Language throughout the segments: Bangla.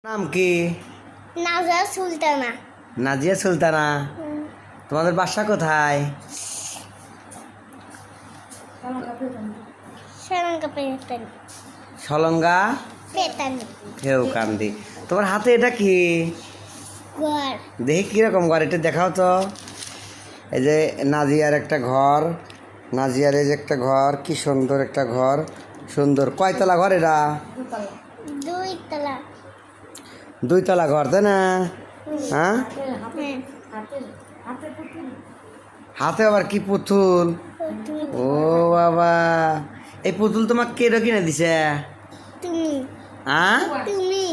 নাম কি? নাজিয়া সুলতানা। নাজিয়া সুলতানা। তোমাদের বাসা কোথায়? সলঙ্গা পেতানি। সলঙ্গা পেতানি। ফেউকান্দি। তোমার হাতে এটা কি? ঘর। দেখি কিরকম ঘর, এটা দেখাও তো। এই যে নাজিয়ার একটা ঘর, নাজিয়ার এই যে একটা ঘর, কি সুন্দর একটা ঘর, সুন্দর। কয়তলা ঘর এটা? দুই তলা। 2 তলা ঘর, তাই না? হ্যাঁ, হাতে আবার কি পুতুল? ও বাবা, এই পুতুল তোমাকে কে কিনে দিছে? তুমি। হ্যাঁ, তুমি।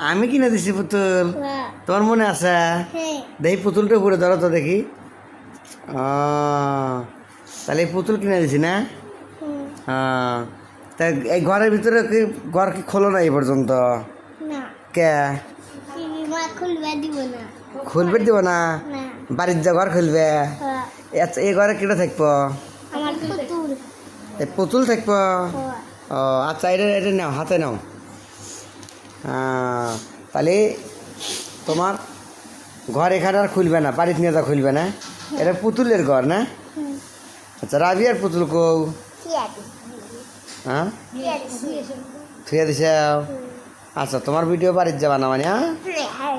আমি কিনে দিছি পুতুল? হ্যাঁ। তোমার মনে আছে? হ্যাঁ। দেখি পুতুলটা উপরে ধরো তো দেখি। তাহলে এই পুতুল কিনে দিছি না? তা এই ঘরের ভিতরে কি ঘর কি খোলো না এই পর্যন্ত? না। কে মা খুলবে দিব না। খুলবে দিব না? না। বাড়ির যা ঘর খুলবে? হ্যাঁ। আচ্ছা, এই ঘরে কেটে থাকবো? আমার পুতুল। এই পুতুল থাকবো? হ্যাঁ। ও আচ্ছা, এটা এটা নাও, হাতে নাও। তাহলে তোমার ঘর এখানে আর খুলবে না, বাড়িতে নিয়ে যা খুলবে না? এটা পুতুলের ঘর না? আচ্ছা, রাবিয়ার পুতুল কৌ? হ্যাঁ, থুয়ে দিছে। আচ্ছা, তোমার ভিডিও বাড়িতে যাবা না মানে? হ্যাঁ। হ্যাঁ।